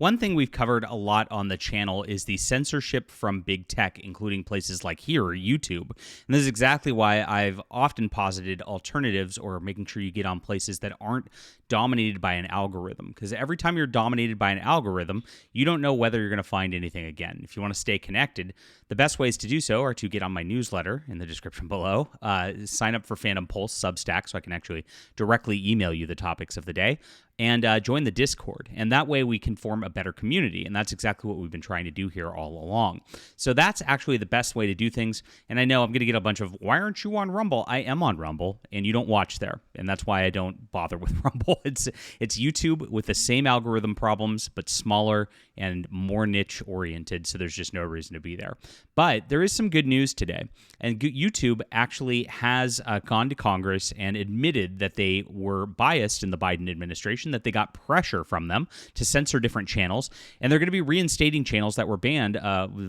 One thing we've covered a lot on the channel is the censorship from big tech, including places like here, YouTube. And this is exactly why I've often posited alternatives or making sure you get on places that aren't dominated by an algorithm. Because every time you're dominated by an algorithm, you don't know whether you're going to find anything again. If you want to stay connected, the best ways to do so are to get on my newsletter in the description below, sign up for Phantom Pulse Substack so I can actually directly email you the topics of the day, and join the Discord. And that way we can form a better community. And that's exactly what we've been trying to do here all along. So that's actually the best way to do things. And I know I'm going to get a bunch of, why aren't you on Rumble? I am on Rumble, and you don't watch there. And that's why I don't bother with Rumble. It's YouTube with the same algorithm problems, but smaller and more niche oriented. So there's just no reason to be there. But there is some good news today. And YouTube actually has gone to Congress and admitted that they were biased in the Biden administration, that they got pressure from them to censor different channels, and they're going to be reinstating channels that were banned,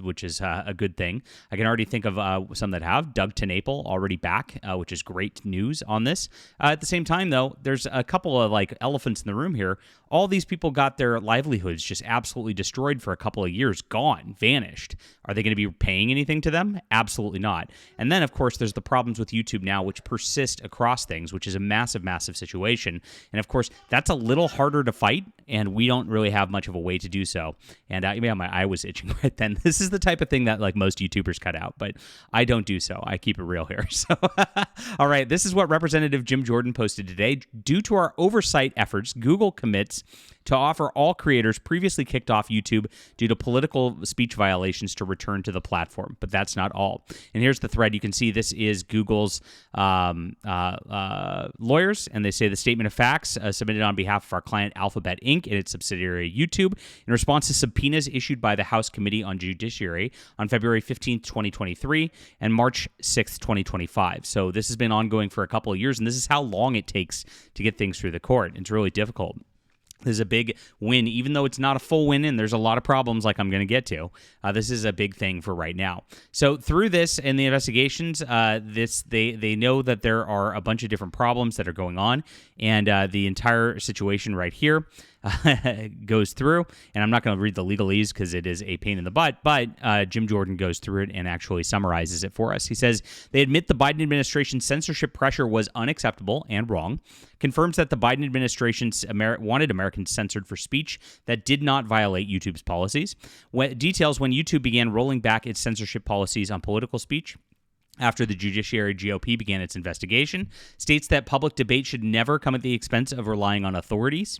which is a good thing. I can already think of some that have. Doug TenNapel already back, which is great news on this. At the same time, though, there's a couple of like elephants in the room here. All these people got their livelihoods just absolutely destroyed for a couple of years, gone, vanished. Are they going to be paying anything to them? Absolutely not. And then, of course, there's the problems with YouTube now, which persist across things, which is a massive, massive situation. And of course, that's a little harder to fight, and we don't really have much of a way to do so. And yeah, my eye was itching right then. This is the type of thing that like most YouTubers cut out, but I don't do so. I keep it real here. So, all right, this is what Representative Jim Jordan posted today. Due to our oversight efforts, Google commits to offer all creators previously kicked off YouTube due to political speech violations to return to the platform. But that's not all. And here's the thread. You can see this is Google's lawyers, and they say the statement of facts submitted on behalf of our client Alphabet Inc. and its subsidiary YouTube in response to subpoenas issued by the House Committee on Judiciary on February 15th, 2023 and March 6th, 2025. So this has been ongoing for a couple of years, and this is how long it takes to get things through the court. It's really difficult. This is a big win, even though it's not a full win and there's a lot of problems like I'm going to get to. This is a big thing for right now. So through this and the investigations, they know that there are a bunch of different problems that are going on, and the entire situation right here goes through, and I'm not going to read the legalese because it is a pain in the butt, but Jim Jordan goes through it and actually summarizes it for us. He says, they admit the Biden administration's censorship pressure was unacceptable and wrong, confirms that the Biden administration wanted Americans censored for speech that did not violate YouTube's policies, details when YouTube began rolling back its censorship policies on political speech after the Judiciary GOP began its investigation, states that public debate should never come at the expense of relying on authorities,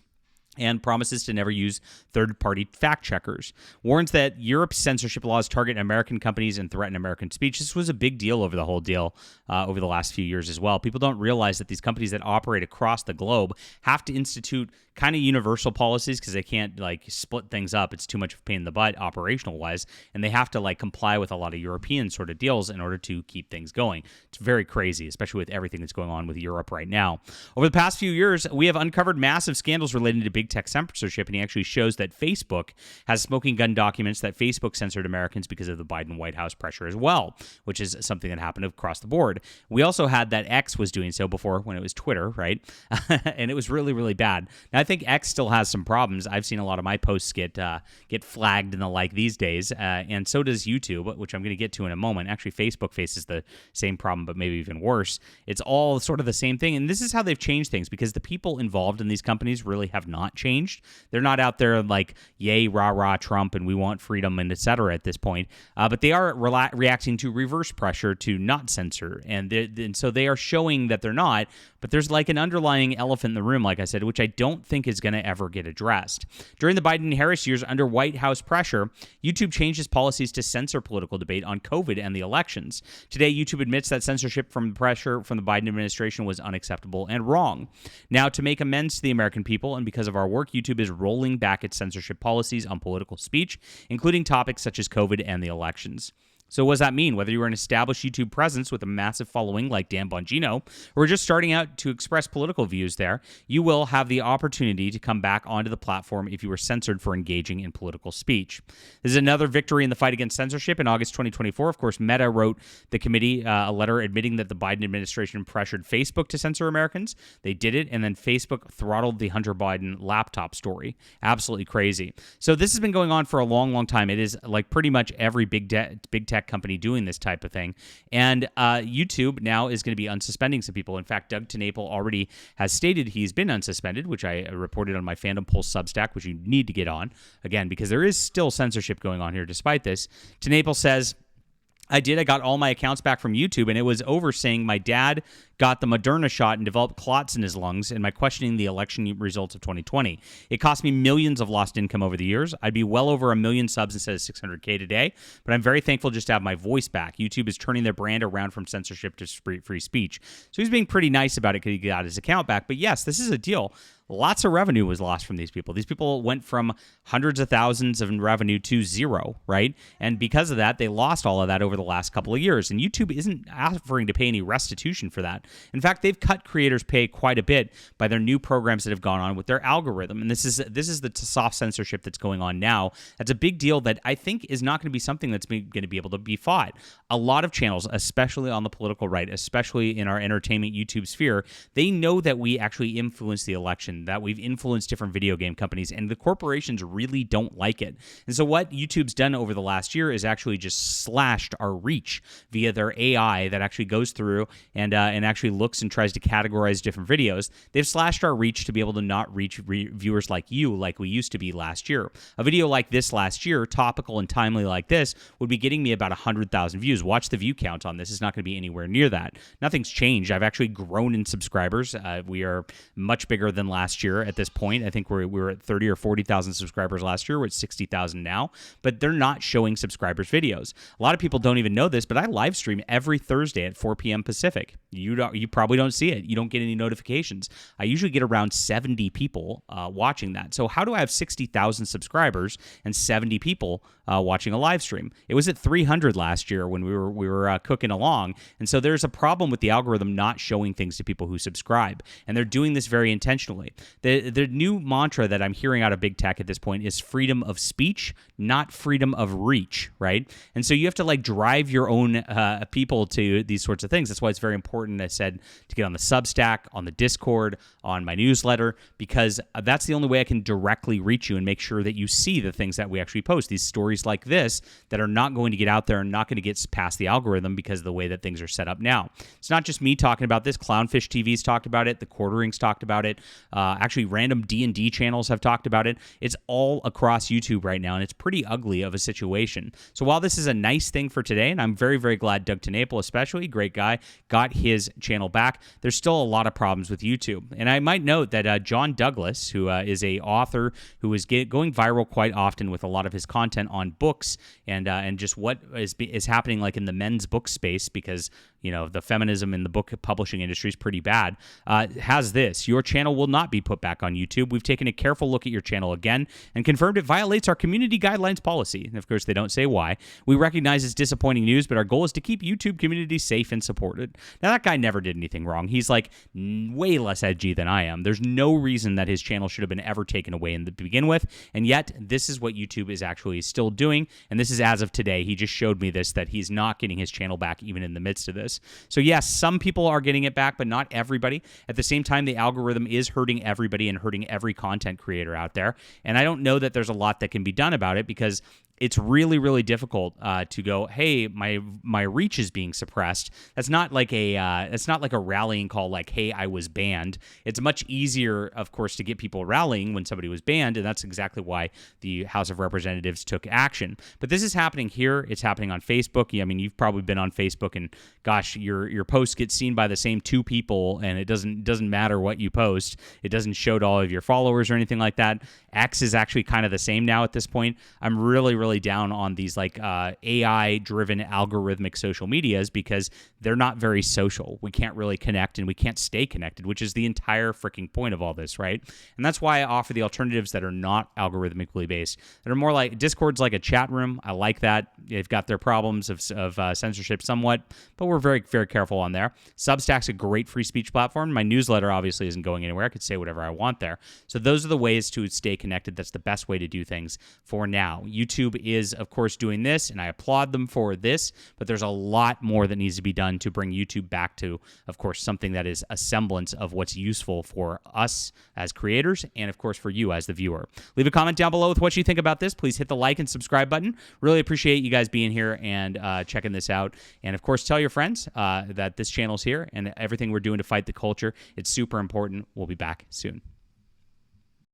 and promises to never use third-party fact-checkers. Warns that Europe's censorship laws target American companies and threaten American speech. This was a big deal over the whole deal over the last few years as well. People don't realize that these companies that operate across the globe have to institute kind of universal policies because they can't like split things up. It's too much of a pain in the butt operational-wise, and they have to like comply with a lot of European sort of deals in order to keep things going. It's very crazy, especially with everything that's going on with Europe right now. Over the past few years, we have uncovered massive scandals relating to big tech censorship, and he actually shows that Facebook has smoking gun documents that Facebook censored Americans because of the Biden White House pressure as well, which is something that happened across the board. We also had that X was doing so before when it was Twitter, right? And it was really, really bad. Now, I think X still has some problems. I've seen a lot of my posts get flagged and the like these days, and so does YouTube, which I'm going to get to in a moment. Actually, Facebook faces the same problem, but maybe even worse. It's all sort of the same thing, and this is how they've changed things because the people involved in these companies really have not changed. They're not out there like, yay, rah, rah, Trump, and we want freedom, and et cetera at this point, but they are reacting to reverse pressure to not censor, and so they are showing that they're not, but there's like an underlying elephant in the room, like I said, which I don't think is going to ever get addressed. During the Biden-Harris years under White House pressure, YouTube changed its policies to censor political debate on COVID and the elections. Today, YouTube admits that censorship from pressure from the Biden administration was unacceptable and wrong. Now, to make amends to the American people and because of our work, YouTube is rolling back its censorship policies on political speech, including topics such as COVID and the elections. So what does that mean? Whether you're an established YouTube presence with a massive following like Dan Bongino, or just starting out to express political views there, you will have the opportunity to come back onto the platform if you were censored for engaging in political speech. This is another victory in the fight against censorship. In August 2024, of course, Meta wrote the committee a letter admitting that the Biden administration pressured Facebook to censor Americans. They did it, and then Facebook throttled the Hunter Biden laptop story. Absolutely crazy. So this has been going on for a long, long time. It is like pretty much every big tech company doing this type of thing. And YouTube now is going to be unsuspending some people. In fact, Doug TenNapel already has stated he's been unsuspended, which I reported on my Fandom Pulse Substack, which you need to get on, again, because there is still censorship going on here despite this. TenNapel says, I got all my accounts back from YouTube, and it was over saying my dad got the Moderna shot and developed clots in his lungs, and my questioning the election results of 2020. It cost me millions of lost income over the years. I'd be well over 1 million subs instead of 600K today, but I'm very thankful just to have my voice back. YouTube is turning their brand around from censorship to free speech. So he's being pretty nice about it because he got his account back. But yes, this is a deal. Lots of revenue was lost from these people. These people went from hundreds of thousands of revenue to zero, right? And because of that, they lost all of that over the last couple of years. And YouTube isn't offering to pay any restitution for that. In fact, they've cut creators' pay quite a bit by their new programs that have gone on with their algorithm. And this is the soft censorship that's going on now. That's a big deal that I think is not going to be something that's going to be able to be fought. A lot of channels, especially on the political right, especially in our entertainment YouTube sphere, they know that we actually influence the election, that we've influenced different video game companies, and the corporations really don't like it. And so what YouTube's done over the last year is actually just slashed our reach via their AI that actually goes through and actually looks and tries to categorize different videos. They've slashed our reach to be able to not reach viewers like you like we used to be last year. A video like this last year, topical and timely like this, would be getting me about 100,000 views. Watch the view count on this. It's not going to be anywhere near that. Nothing's changed. I've actually grown in subscribers. We are much bigger than last year at this point. I think we were at 30 or 40,000 subscribers last year. We're at 60,000 now, but they're not showing subscribers videos. A lot of people don't even know this, but I live stream every Thursday at 4 p.m. Pacific. You probably don't see it. You don't get any notifications. I usually get around 70 people watching that. So how do I have 60,000 subscribers and 70 people watching a live stream? It was at 300 last year when we were cooking along. And so there's a problem with the algorithm not showing things to people who subscribe. And they're doing this very intentionally. The new mantra that I'm hearing out of big tech at this point is freedom of speech, not freedom of reach, right? And so you have to like drive your own people to these sorts of things. That's why it's very important, I said, to get on the Substack, on the Discord, on my newsletter, because that's the only way I can directly reach you and make sure that you see the things that we actually post. These stories like this that are not going to get out there and not going to get past the algorithm because of the way that things are set up now. It's not just me talking about this. Clownfish TV's talked about it. The Quartering's talked about it. Actually, random D&D channels have talked about it. It's all across YouTube right now, and it's pretty ugly of a situation. So while this is a nice thing for today, and I'm very, very glad Doug TenNapel, especially, great guy, got his channel back, there's still a lot of problems with YouTube. And I might note that John Douglas, who is a author who is going viral quite often with a lot of his content on books and just what is happening like in the men's book space, because the feminism in the book publishing industry is pretty bad, has this: your channel will not be put back on YouTube. We've taken a careful look at your channel again and confirmed it violates our community guidelines policy. And of course, they don't say why. We recognize it's disappointing news, but our goal is to keep YouTube community safe and supported. Now, that guy never did anything wrong. He's like way less edgy than I am. There's no reason that his channel should have been ever taken away to begin with. And yet, this is what YouTube is actually still doing. And this is as of today. He just showed me this, that he's not getting his channel back even in the midst of this. So yes, some people are getting it back, but not everybody. At the same time, the algorithm is hurting everybody and hurting every content creator out there. And I don't know that there's a lot that can be done about it, because it's really, really difficult to go, hey, my reach is being suppressed. That's not like a rallying call like, hey, I was banned. It's much easier, of course, to get people rallying when somebody was banned, and that's exactly why the House of Representatives took action. But this is happening here. It's happening on Facebook. I mean, you've probably been on Facebook, and gosh, your posts get seen by the same 2 people, and it doesn't matter what you post. It doesn't show to all of your followers or anything like that. X is actually kind of the same now at this point. I'm really, really down on these like AI-driven algorithmic social medias because they're not very social. We can't really connect and we can't stay connected, which is the entire freaking point of all this, right? And that's why I offer the alternatives that are not algorithmically based, that are more like Discord's like a chat room. I like that. They've got their problems of censorship somewhat, but we're very, very careful on there. Substack's a great free speech platform. My newsletter obviously isn't going anywhere. I could say whatever I want there. So those are the ways to stay connected. That's the best way to do things for now. YouTube is, of course, doing this, and I applaud them for this, but there's a lot more that needs to be done to bring YouTube back to, of course, something that is a semblance of what's useful for us as creators and, of course, for you as the viewer. Leave a comment down below with what you think about this. Please hit the like and subscribe button. Really appreciate you guys being here and checking this out. And, of course, tell your friends that this channel's here and everything we're doing to fight the culture. It's super important. We'll be back soon.